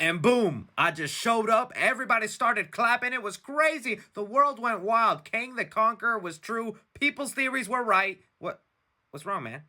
And boom, I just showed up. Everybody started clapping. It was crazy. The world went wild. Kang the Conqueror was true. People's theories were right. What's wrong, man?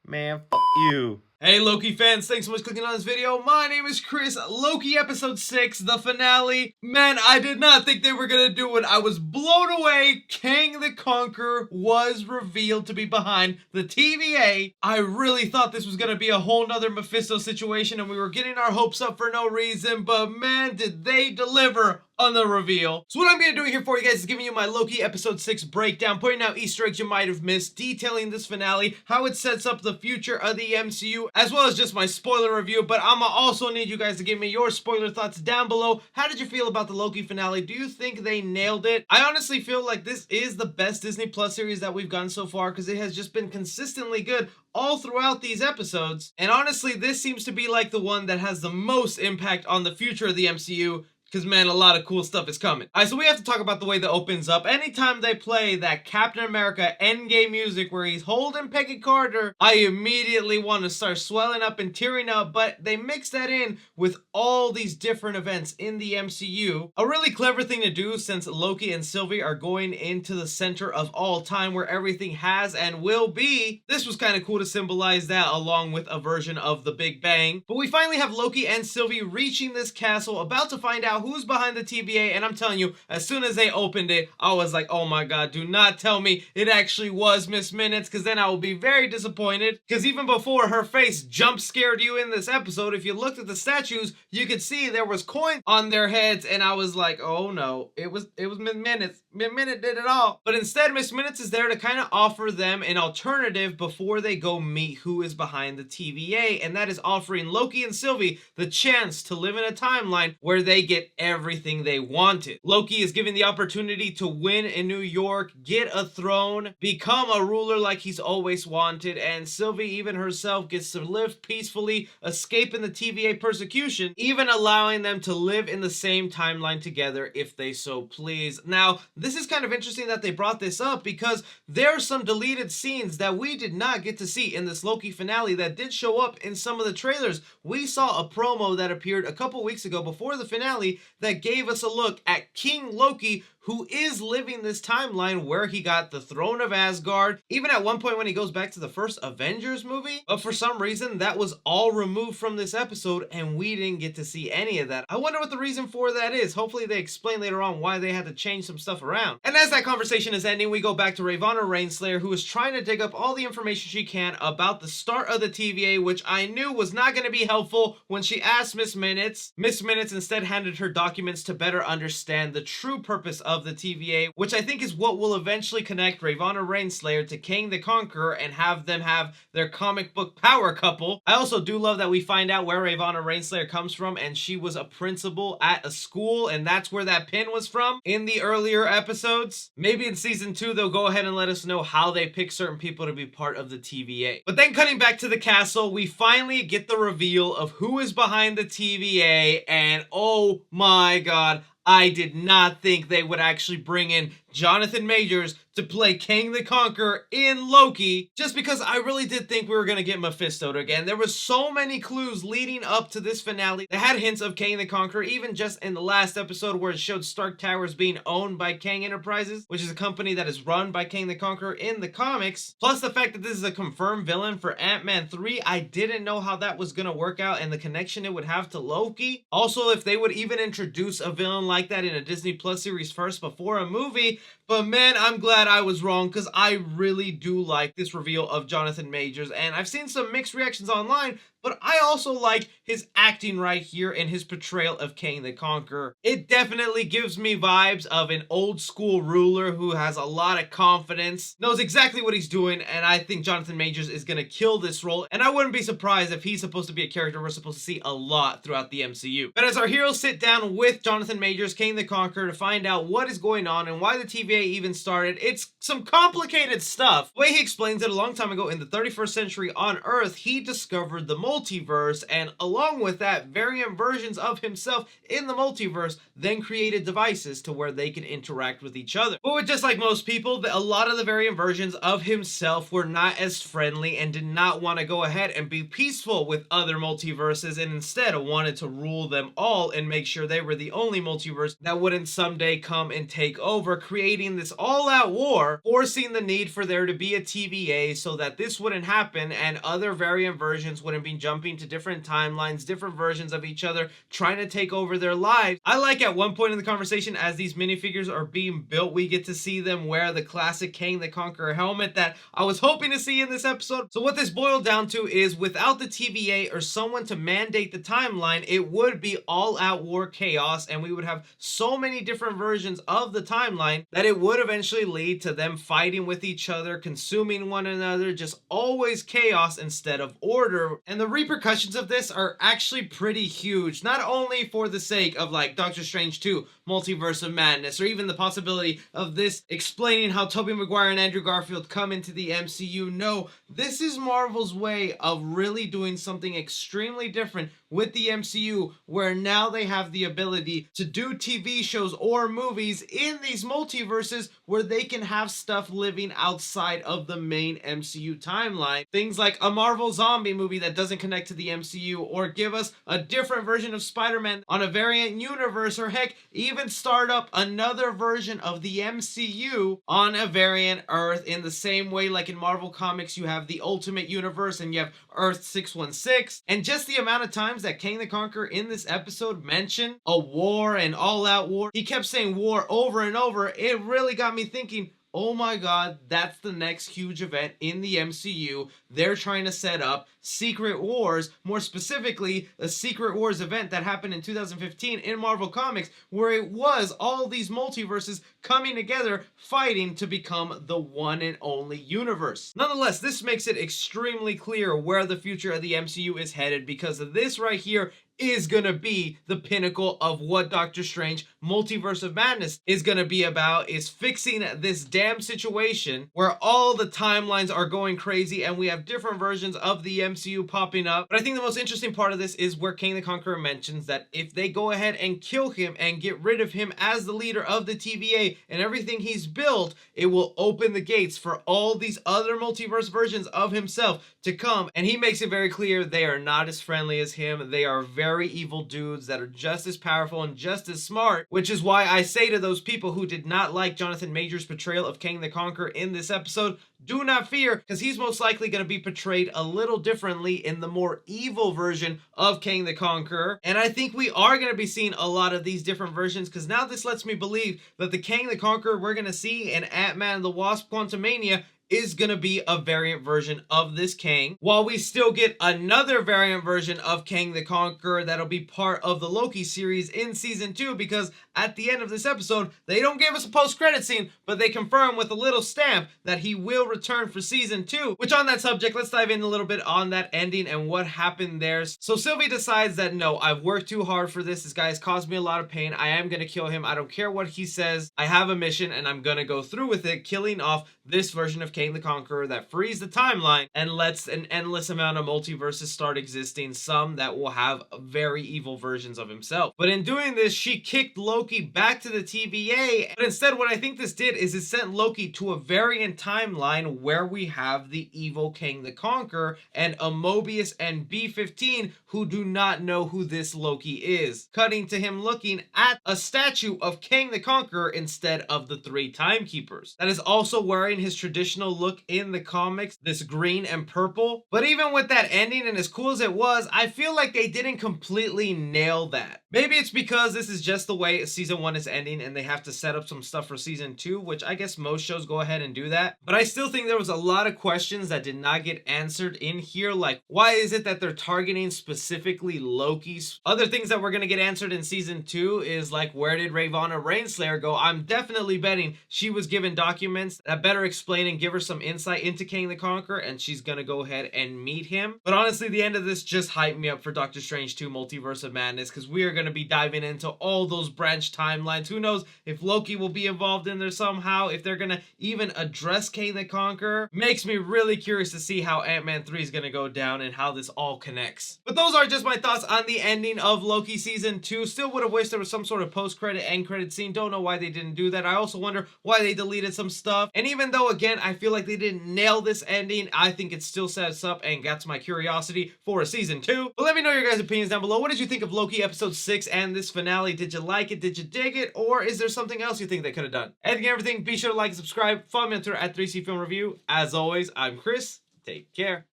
Man, you. Hey Loki fans, thanks so much for clicking on this video. My name is Chris. Loki episode 6, the finale. Man, I did not think they were gonna do it. I was blown away. Kang the Conqueror was revealed to be behind the TVA. I really thought this was gonna be a whole nother Mephisto situation and we were getting our hopes up for no reason, but man, did they deliver on the reveal. So what I'm going to do here for you guys is giving you my Loki episode 6 breakdown, pointing out Easter eggs you might have missed, detailing this finale, how it sets up the future of the MCU, as well as just my spoiler review. But I'ma also need you guys to give me your spoiler thoughts down below. How did you feel about the Loki finale? Do you think they nailed it? I honestly feel like this is the best Disney Plus series that we've gotten so far because it has just been consistently good all throughout these episodes. And honestly, this seems to be like the one that has the most impact on the future of the MCU. Because, man, a lot of cool stuff is coming. Alright, so we have to talk about the way that opens up. Anytime they play that Captain America Endgame music where he's holding Peggy Carter, I immediately want to start swelling up and tearing up, but they mix that in with all these different events in the MCU. A really clever thing to do since Loki and Sylvie are going into the center of all time where everything has and will be. This was kind of cool to symbolize that along with a version of the Big Bang. But we finally have Loki and Sylvie reaching this castle, about to find out who's behind the TVA, and I'm telling you, as soon as they opened it, I was like, oh my god, do not tell me it actually was Miss Minutes, because then I will be very disappointed, because even before her face jump scared you in this episode, if you looked at the statues, you could see there was coins on their heads, and I was like, oh no, it was Miss Minutes. Miss Minute did it all. But instead, Miss Minutes is there to kind of offer them an alternative before they go meet who is behind the TVA, and that is offering Loki and Sylvie the chance to live in a timeline where they get everything they wanted. Loki is given the opportunity to win in New York, get a throne, become a ruler like he's always wanted, and Sylvie even herself gets to live peacefully, escaping the TVA persecution, even allowing them to live in the same timeline together if they so please. Now, this is kind of interesting that they brought this up because there are some deleted scenes that we did not get to see in this Loki finale that did show up in some of the trailers. We saw a promo that appeared a couple weeks ago before the finale that gave us a look at King Loki, who is living this timeline where he got the throne of Asgard, even at one point when he goes back to the first Avengers movie. But for some reason, that was all removed from this episode, and we didn't get to see any of that. I wonder what the reason for that is. Hopefully they explain later on why they had to change some stuff around. And as that conversation is ending, we go back to Ravonna Rainslayer, who is trying to dig up all the information she can about the start of the TVA, which I knew was not going to be helpful when she asked Miss Minutes. Miss Minutes instead handed her documents to better understand the true purpose of the TVA, which I think is what will eventually connect Ravonna Rainslayer to Kang the Conqueror and have them have their comic book power couple. I also do love that we find out where Ravonna Rainslayer comes from, and she was a principal at a school, and that's where that pin was from in the earlier episodes. Maybe in season 2 they'll go ahead and let us know how they pick certain people to be part of the TVA. But then cutting back to the castle, we finally get the reveal of who is behind the TVA, and oh my god, I did not think they would actually bring in Jonathan Majors to play Kang the Conqueror in Loki, just because I really did think we were going to get Mephisto again. There were so many clues leading up to this finale that had hints of Kang the Conqueror, even just in the last episode where it showed Stark Towers being owned by Kang Enterprises, which is a company that is run by Kang the Conqueror in the comics. Plus the fact that this is a confirmed villain for Ant-Man 3, I didn't know how that was going to work out and the connection it would have to Loki. Also, if they would even introduce a villain like that in a Disney Plus series first before a movie. But man, I'm glad I was wrong because I really do like this reveal of Jonathan Majors, and I've seen some mixed reactions online, but I also like his acting right here and his portrayal of Kang the Conqueror. It definitely gives me vibes of an old school ruler who has a lot of confidence, knows exactly what he's doing, and I think Jonathan Majors is going to kill this role, and I wouldn't be surprised if he's supposed to be a character we're supposed to see a lot throughout the MCU. But as our heroes sit down with Jonathan Majors, Kang the Conqueror, to find out what is going on and why the TVA even started, it's some complicated stuff. The way he explains it, a long time ago in the 31st century on Earth, he discovered the multiverse. multiverse, and along with that, variant versions of himself in the multiverse then created devices to where they can interact with each other. But just like most people, a lot of the variant versions of himself were not as friendly and did not want to go ahead and be peaceful with other multiverses, and instead wanted to rule them all and make sure they were the only multiverse that wouldn't someday come and take over, creating this all-out war, forcing the need for there to be a TVA so that this wouldn't happen and other variant versions wouldn't be jumping to different timelines, different versions of each other, trying to take over their lives. I like at one point in the conversation, as these minifigures are being built, we get to see them wear the classic Kang the Conquer helmet that I was hoping to see in this episode. So what this boiled down to is, without the TVA or someone to mandate the timeline, it would be all-out war chaos, and we would have so many different versions of the timeline that it would eventually lead to them fighting with each other, consuming one another, just always chaos instead of order. And the repercussions of this are actually pretty huge, not only for the sake of like Doctor Strange 2, Multiverse of Madness, or even the possibility of this explaining how Tobey Maguire and Andrew Garfield come into the MCU. No, this is Marvel's way of really doing something extremely different with the MCU, where now they have the ability to do TV shows or movies in these multiverses where they can have stuff living outside of the main MCU timeline. Things like a Marvel zombie movie that doesn't connect to the MCU, or give us a different version of Spider-Man on a variant universe, or heck, even start up another version of the MCU on a variant Earth, in the same way like in Marvel Comics you have the Ultimate Universe and you have Earth 616. And just the amount of times that Kang the Conqueror in this episode mentioned a war and all-out war, he kept saying war over and over, it really got me thinking, oh my god, that's the next huge event in the MCU. They're trying to set up Secret Wars, more specifically a Secret Wars event that happened in 2015 in Marvel Comics, where it was all these multiverses coming together, fighting to become the one and only universe. Nonetheless, this makes it extremely clear where the future of the MCU is headed, because of this right here is gonna be the pinnacle of what Doctor Strange Multiverse of Madness is gonna be about, is fixing this damn situation where all the timelines are going crazy and we have different versions of the MCU popping up. But I think the most interesting part of this is where Kang the Conqueror mentions that if they go ahead and kill him and get rid of him as the leader of the TVA and everything he's built, it will open the gates for all these other multiverse versions of himself to come. And he makes it very clear they are not as friendly as him. They are very evil dudes that are just as powerful and just as smart, which is why I say to those people who did not like Jonathan Majors' portrayal of Kang the Conqueror in this episode, do not fear, because he's most likely going to be portrayed a little differently in the more evil version of Kang the Conqueror. And I think we are going to be seeing a lot of these different versions, because now this lets me believe that the Kang the Conqueror we're going to see in Ant-Man and the Wasp: Quantumania is gonna be a variant version of this Kang, while we still get another variant version of Kang the Conqueror that'll be part of the Loki series in season 2, because at the end of this episode, they don't give us a post-credit scene, but they confirm with a little stamp that he will return for season 2, which on that subject, let's dive in a little bit on that ending and what happened there. So Sylvie decides that, no, I've worked too hard for this. This guy has caused me a lot of pain. I am gonna kill him. I don't care what he says. I have a mission and I'm gonna go through with it, killing off this version of Kang the Conqueror that frees the timeline and lets an endless amount of multiverses start existing, some that will have very evil versions of himself. But in doing this, she kicked Loki back to the TVA, but instead what I think this did is it sent Loki to a variant timeline where we have the evil Kang the Conqueror and a Mobius and B-15 who do not know who this Loki is, cutting to him looking at a statue of Kang the Conqueror instead of the 3 timekeepers. That is also wearing his traditional look in the comics, this green and purple. But even with that ending, and as cool as it was, I feel like they didn't completely nail that. Maybe it's because this is just the way season 1 is ending and they have to set up some stuff for season 2, which I guess most shows go ahead and do that. But I still think there was a lot of questions that did not get answered in here, like why is it that they're targeting specifically Loki's? Other things that we're going to get answered in season 2 is like, where did Ravonna Rainslayer go? I'm definitely betting she was given documents that better explain and give her some insight into Kang the Conqueror, and she's gonna go ahead and meet him. But honestly, the end of this just hyped me up for Doctor Strange 2 Multiverse of Madness, because we are gonna be diving into all those branch timelines. Who knows if Loki will be involved in there somehow, if they're gonna even address Kang the Conqueror. Makes me really curious to see how Ant-Man 3 is gonna go down and how this all connects. But those are just my thoughts on the ending of Loki season 2. Still would have wished there was some sort of post-credit, end credit scene. Don't know why they didn't do that. I also wonder why they deleted some stuff. And even though, again, I feel like they didn't nail this ending, I think it still sets up and gets my curiosity for a season 2. But let me know your guys' opinions down below. What did you think of Loki episode 6 and this finale? Did you like it? Did you dig it? Or is there something else you think they could have done? Editing everything, be sure to like and subscribe. Follow me on Twitter at 3C Film Review. As always, I'm Chris. Take care.